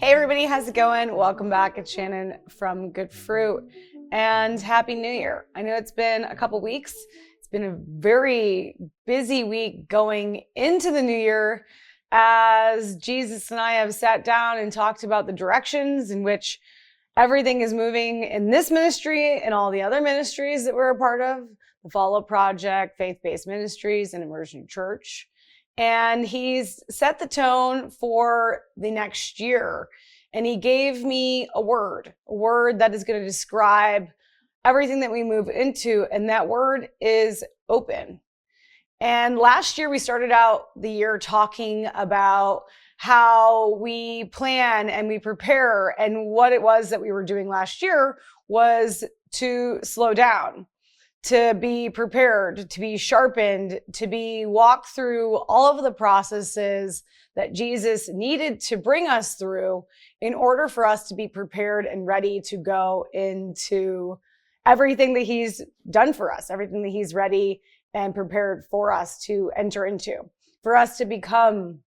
Hey everybody, how's it going? Welcome back. It's Shannon from Good Fruit and Happy New Year. I know it's been a couple weeks. It's been a very busy week going into the new year as Jesus and I have sat down and talked about the directions in which everything is moving in this ministry and all the other ministries that we're a part of, the Follow Project, Faith-Based Ministries, and Immersion Church. And he's set the tone for the next year. And he gave me a word that is going to describe everything that we move into. And that word is open. And last year we started out the year talking about how we plan and we prepare. And what it was that we were doing last year was to slow down, to be prepared, to be sharpened, to be walked through all of the processes that Jesus needed to bring us through in order for us to be prepared and ready to go into everything that he's done for us, everything that he's ready and prepared for us to enter into, for us to become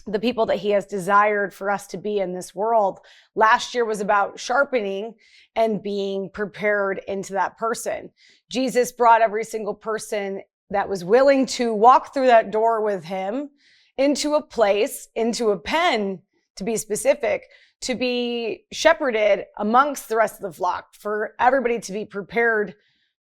the people that he has desired for us to be in this world. Last year was about sharpening and being prepared into that person. Jesus brought every single person that was willing to walk through that door with him into a place, into a pen, to be specific, to be shepherded amongst the rest of the flock, for everybody to be prepared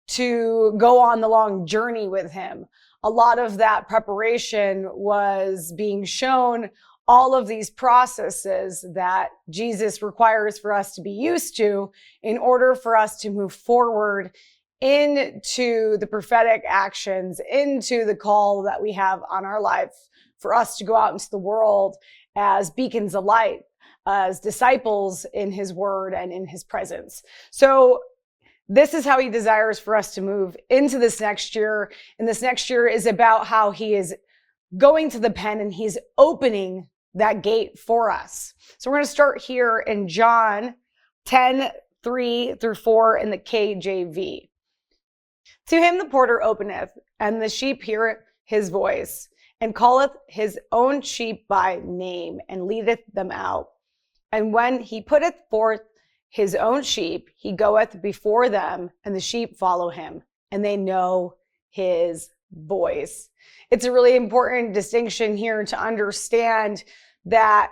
to go on the long journey with him. A lot of that preparation was being shown all of these processes that Jesus requires for us to be used to in order for us to move forward into the prophetic actions, into the call that we have on our life, for us to go out into the world as beacons of light, as disciples in his word and in his presence. So this is how he desires for us to move into this next year. And this next year is about how he is going to the pen and he's opening that gate for us. So we're going to start here in John 10:3-4 in the KJV. To him the porter openeth, and the sheep hear his voice, and calleth his own sheep by name, and leadeth them out. And when he putteth forth his own sheep, he goeth before them, and the sheep follow him, and they know his voice. It's a really important distinction here to understand that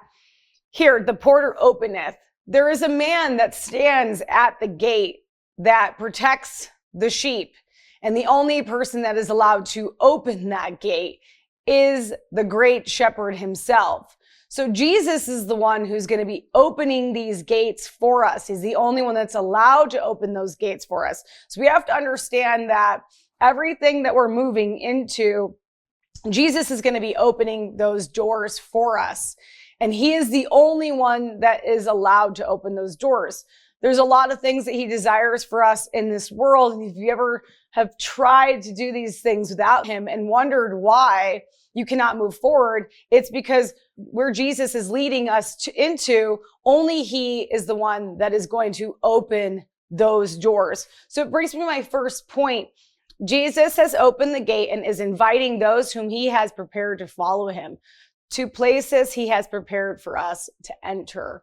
here, the porter openeth. There is a man that stands at the gate that protects the sheep, and the only person that is allowed to open that gate is the great shepherd himself. So Jesus is the one who's going to be opening these gates for us. He's the only one that's allowed to open those gates for us. So we have to understand that everything that we're moving into, Jesus is going to be opening those doors for us. And he is the only one that is allowed to open those doors. There's a lot of things that he desires for us in this world. And if you ever have tried to do these things without him and wondered why you cannot move forward, it's because where Jesus is leading us into, only he is the one that is going to open those doors. So it brings me to my first point. Jesus has opened the gate and is inviting those whom he has prepared to follow him to places he has prepared for us to enter.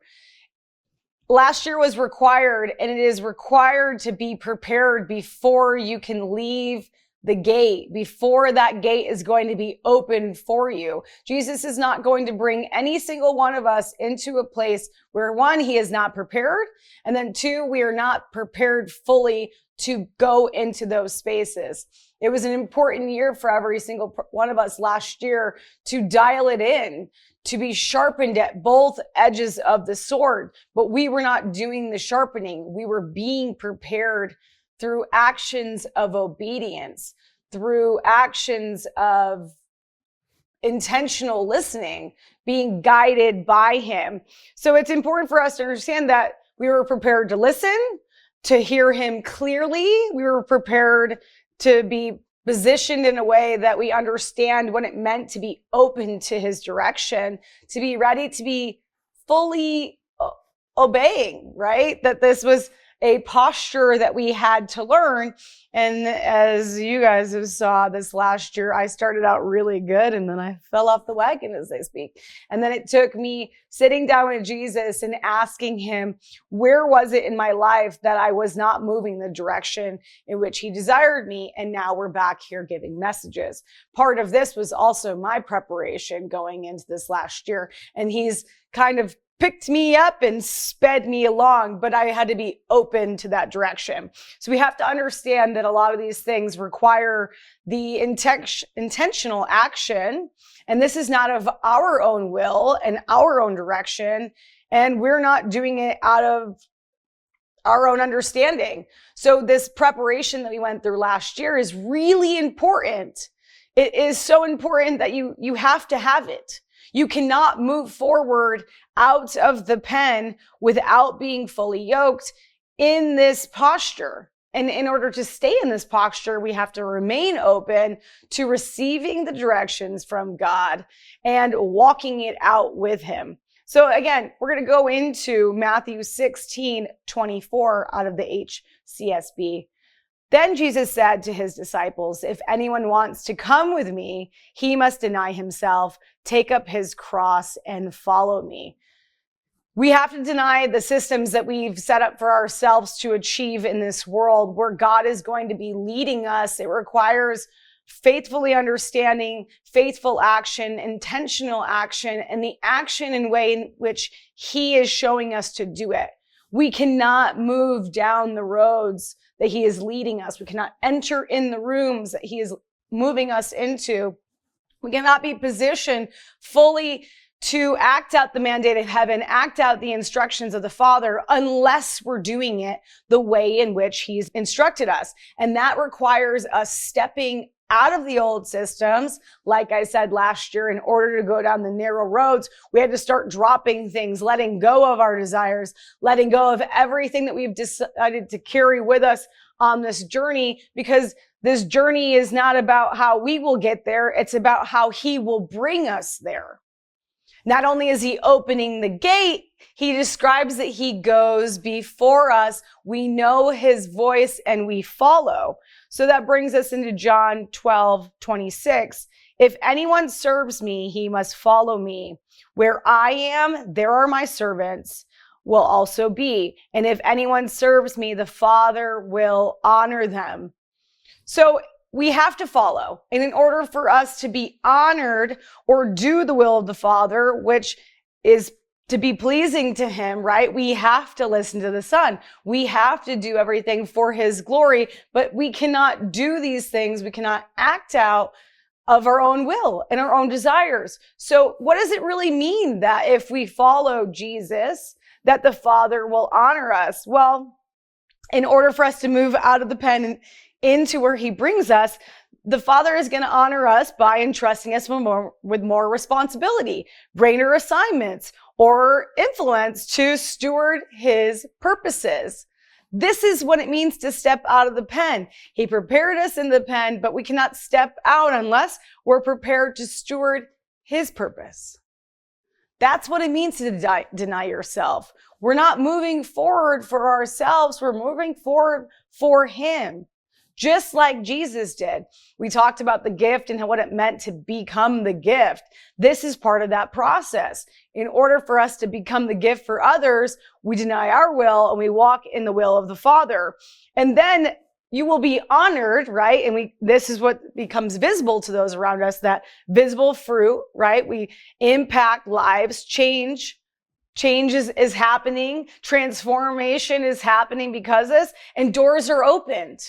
Last year was required, and it is required to be prepared before you can leave the gate, before that gate is going to be open for you. Jesus is not going to bring any single one of us into a place where, one, he is not prepared, and then two, we are not prepared fully to go into those spaces. It was an important year for every single one of us last year to dial it in, to be sharpened at both edges of the sword. But we were not doing the sharpening. We were being prepared through actions of obedience, through actions of intentional listening, being guided by him. So it's important for us to understand that we were prepared to listen, to hear him clearly. We were prepared to be positioned in a way that we understand what it meant to be open to his direction, to be ready to be fully obeying, right? That this was a posture that we had to learn. And as you guys have saw this last year, I started out really good and then I fell off the wagon, as they speak. And then it took me sitting down with Jesus and asking him, where was it in my life that I was not moving the direction in which he desired me? And now we're back here giving messages. Part of this was also my preparation going into this last year. And he's kind of picked me up and sped me along, but I had to be open to that direction. So we have to understand that a lot of these things require the intentional action. And this is not of our own will and our own direction. And we're not doing it out of our own understanding. So this preparation that we went through last year is really important. It is so important that you have to have it. You cannot move forward out of the pen without being fully yoked in this posture. And in order to stay in this posture, we have to remain open to receiving the directions from God and walking it out with him. So again, we're going to go into Matthew 16:24 out of the HCSB. Then Jesus said to his disciples, if anyone wants to come with me, he must deny himself, take up his cross, and follow me. We have to deny the systems that we've set up for ourselves to achieve in this world where God is going to be leading us. It requires faithfully understanding, faithful action, intentional action, and the action and way in which he is showing us to do it. We cannot move down the roads that he is leading us. We cannot enter in the rooms that he is moving us into. We cannot be positioned fully to act out the mandate of heaven, act out the instructions of the Father, unless we're doing it the way in which he's instructed us. And that requires us stepping out of the old systems. Like I said last year, in order to go down the narrow roads, we had to start dropping things, letting go of our desires, letting go of everything that we've decided to carry with us on this journey, because this journey is not about how we will get there. It's about how he will bring us there. Not only is he opening the gate, he describes that he goes before us. We know his voice and we follow. So that brings us into John 12:26. If anyone serves me, he must follow me. Where I am, there are my servants will also be. And if anyone serves me, the Father will honor them. So we have to follow. And in order for us to be honored or do the will of the Father, which is to be pleasing to him, right? We have to listen to the Son. We have to do everything for his glory, but we cannot do these things. We cannot act out of our own will and our own desires. So what does it really mean that if we follow Jesus, that the Father will honor us? Well, in order for us to move out of the pen and into where he brings us, the Father is going to honor us by entrusting us with more responsibility, greater assignments, or influence to steward his purposes. This is what it means to step out of the pen. He prepared us in the pen, but we cannot step out unless we're prepared to steward his purpose. That's what it means to deny yourself. We're not moving forward for ourselves. We're moving forward for him. Just like Jesus did. We talked about the gift and what it meant to become the gift. This is part of that process. In order for us to become the gift for others, we deny our will and we walk in the will of the Father. And then you will be honored, right? And this is what becomes visible to those around us, that visible fruit, right? We impact lives, change is happening, transformation is happening because of this, and doors are opened.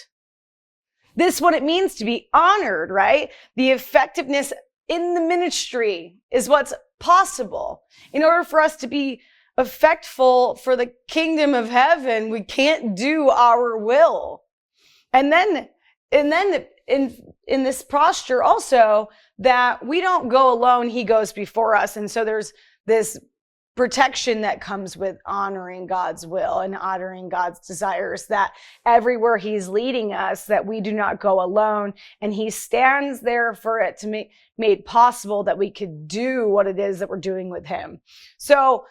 This is what it means to be honored, right? The effectiveness in the ministry is what's possible. In order for us to be effectful for the kingdom of heaven, we can't do our will. And then in this posture also, that we don't go alone, he goes before us. And so there's this protection that comes with honoring God's will and honoring God's desires, that everywhere he's leading us, that we do not go alone, and he stands there for it to make made possible that we could do what it is that we're doing with him. So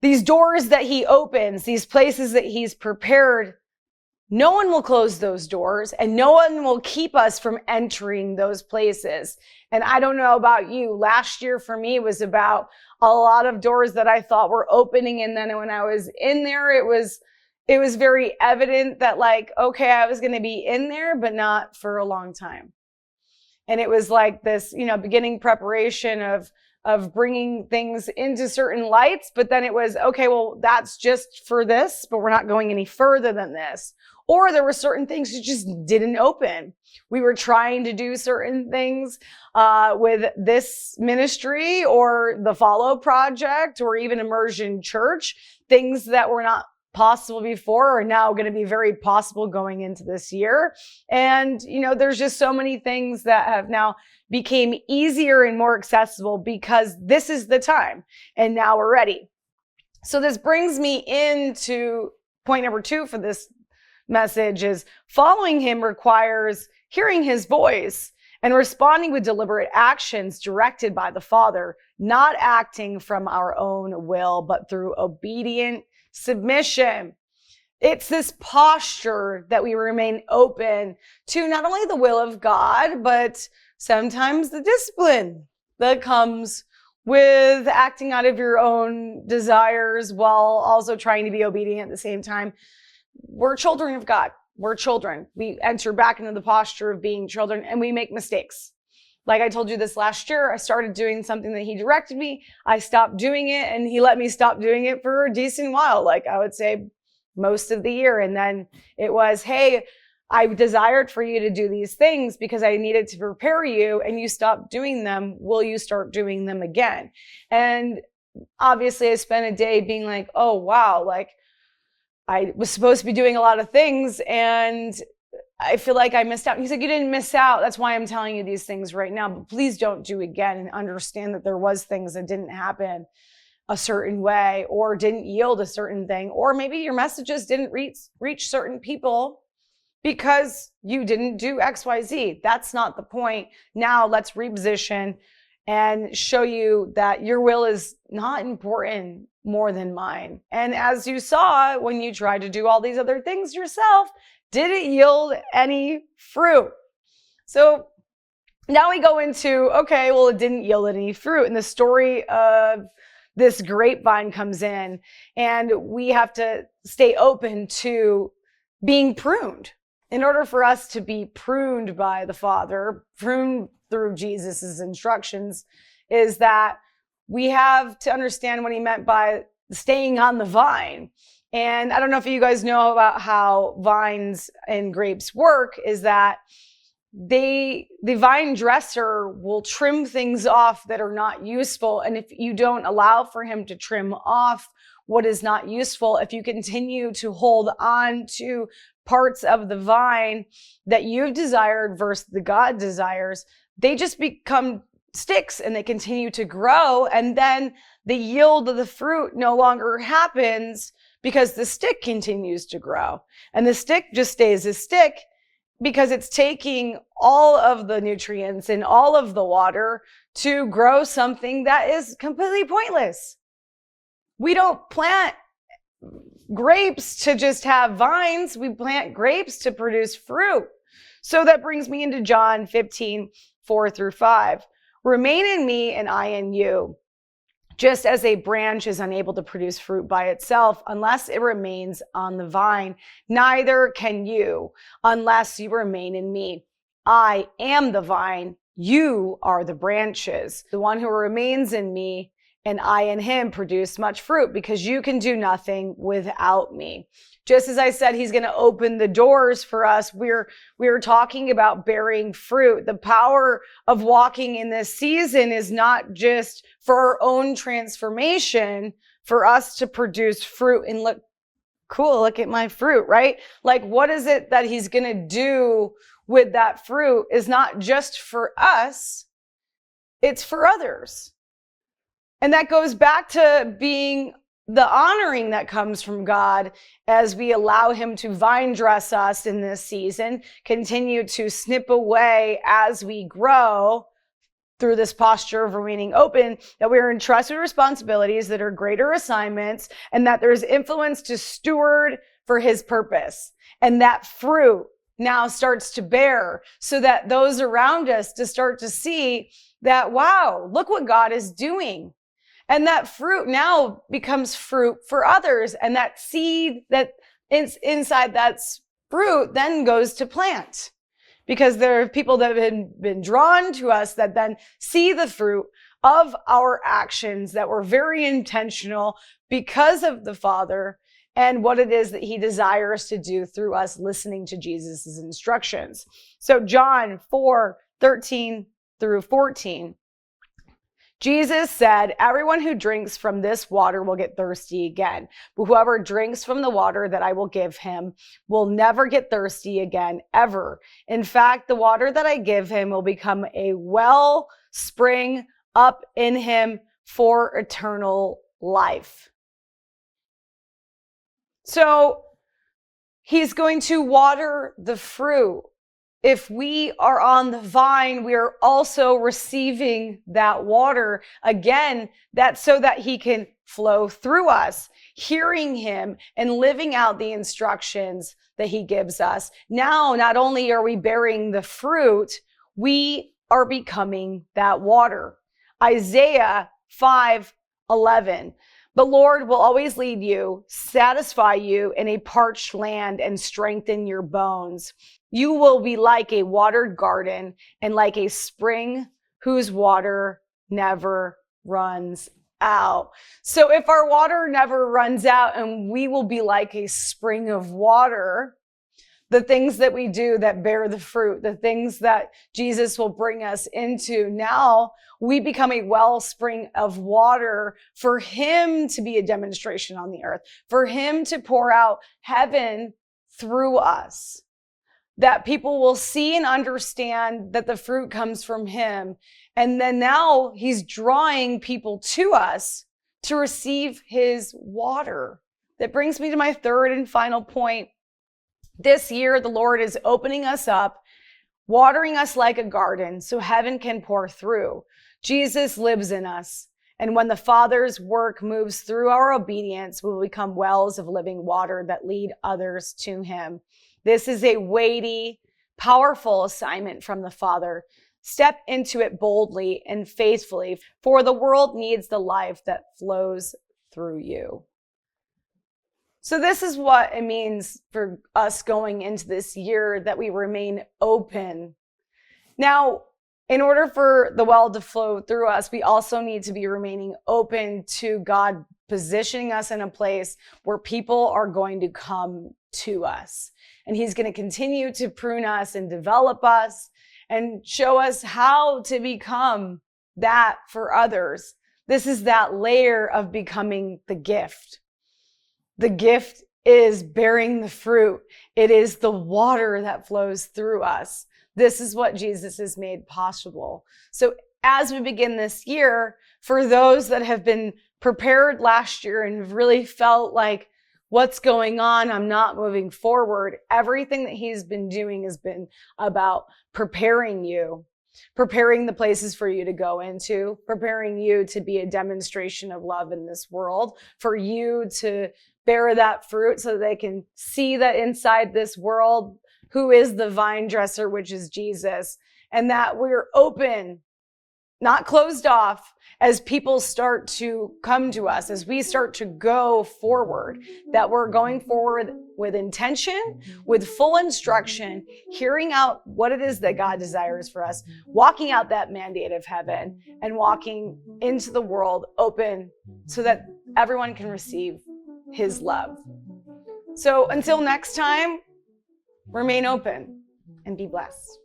these doors that he opens, these places that he's prepared, no one will close those doors and no one will keep us from entering those places. And I don't know about you. Last year for me was about a lot of doors that I thought were opening. And then when I was in there, it was very evident that like, okay, I was going to be in there, but not for a long time. And it was like this, beginning preparation of bringing things into certain lights. But then it was, okay, well, that's just for this, but we're not going any further than this. Or there were certain things that just didn't open. We were trying to do certain things with this ministry or the Follow Project or even Immersion Church, things that were not possible before are now going to be very possible going into this year. And, there's just so many things that have now became easier and more accessible because this is the time and now we're ready. So this brings me into point number 2 for this message is following him requires hearing his voice and responding with deliberate actions directed by the Father, not acting from our own will, but through obedient submission. It's this posture that we remain open to not only the will of God, but sometimes the discipline that comes with acting out of your own desires while also trying to be obedient at the same time. We're children of God. We're children. We enter back into the posture of being children and we make mistakes. Like I told you this last year, I started doing something that he directed me. I stopped doing it and he let me stop doing it for a decent while. Like I would say most of the year. And then it was, hey, I desired for you to do these things because I needed to prepare you and you stopped doing them. Will you start doing them again? And obviously I spent a day being like, oh, wow, like I was supposed to be doing a lot of things and I feel like I missed out. He's like, you didn't miss out. That's why I'm telling you these things right now, but please don't do again and understand that there was things that didn't happen a certain way or didn't yield a certain thing, or maybe your messages didn't reach certain people because you didn't do XYZ. That's not the point. Now let's reposition and show you that your will is not important more than mine. And as you saw, when you tried to do all these other things yourself, did it yield any fruit? So now we go into, okay, well, it didn't yield any fruit. And the story of this grapevine comes in and we have to stay open to being pruned. In order for us to be pruned by the Father, pruned through Jesus's instructions, is that we have to understand what he meant by staying on the vine. And I don't know if you guys know about how vines and grapes work, is that the vine dresser will trim things off that are not useful. And if you don't allow for him to trim off what is not useful, if you continue to hold on to parts of the vine that you've desired versus the God desires, they just become sticks and they continue to grow. And then the yield of the fruit no longer happens because the stick continues to grow. And the stick just stays a stick because it's taking all of the nutrients and all of the water to grow something that is completely pointless. We don't plant grapes to just have vines. We plant grapes to produce fruit. So that brings me into John 15, 4-5. Remain in me and I in you. Just as a branch is unable to produce fruit by itself unless it remains on the vine, neither can you unless you remain in me. I am the vine, you are the branches. The one who remains in me and I in him produce much fruit because you can do nothing without me. Just as I said, he's going to open the doors for us. We're talking about bearing fruit. The power of walking in this season is not just for our own transformation, for us to produce fruit and look cool, look at my fruit, right? Like, what is it that he's going to do with that fruit is not just for us, it's for others. And that goes back to being the honoring that comes from God as we allow him to vine dress us in this season, continue to snip away as we grow through this posture of remaining open, that we are entrusted with responsibilities that are greater assignments, and that there's influence to steward for his purpose. And that fruit now starts to bear, so that those around us to start to see that, wow, look what God is doing. And that fruit now becomes fruit for others. And that seed that is inside that fruit then goes to plant. Because there are people that have been drawn to us that then see the fruit of our actions that were very intentional because of the Father and what it is that he desires to do through us listening to Jesus' instructions. So John 4:13 through 14. Jesus said, everyone who drinks from this water will get thirsty again. But whoever drinks from the water that I will give him will never get thirsty again, ever. In fact, the water that I give him will become a well spring up in him for eternal life. So he's going to water the fruit. If we are on the vine, we are also receiving that water. Again, that's so that he can flow through us, hearing him and living out the instructions that he gives us. Now, not only are we bearing the fruit, we are becoming that water. Isaiah 5:11. The Lord will always lead you, satisfy you in a parched land, and strengthen your bones. You will be like a watered garden and like a spring whose water never runs out. So if our water never runs out, and we will be like a spring of water, the things that we do that bear the fruit, the things that Jesus will bring us into, now we become a wellspring of water for him to be a demonstration on the earth, for him to pour out heaven through us, that people will see and understand that the fruit comes from him. And then now he's drawing people to us to receive his water. That brings me to my third and final point. This year, the Lord is opening us up, watering us like a garden so heaven can pour through. Jesus lives in us. And when the Father's work moves through our obedience, we will become wells of living water that lead others to him. This is a weighty, powerful assignment from the Father. Step into it boldly and faithfully, for the world needs the life that flows through you. So this is what it means for us going into this year, that we remain open. Now, in order for the well to flow through us, we also need to be remaining open to God positioning us in a place where people are going to come to us. And he's going to continue to prune us and develop us and show us how to become that for others. This is that layer of becoming the gift. The gift is bearing the fruit. It is the water that flows through us. This is what Jesus has made possible. So as we begin this year, for those that have been prepared last year and have really felt like, what's going on? I'm not moving forward. Everything that he's been doing has been about preparing you, preparing the places for you to go into, preparing you to be a demonstration of love in this world, for you to bear that fruit so they can see that inside this world, who is the vine dresser, which is Jesus, and that we're open, not closed off, as people start to come to us, as we start to go forward, that we're going forward with intention, with full instruction, hearing out what it is that God desires for us, walking out that mandate of heaven, and walking into the world open so that everyone can receive his love. So until next time, remain open and be blessed.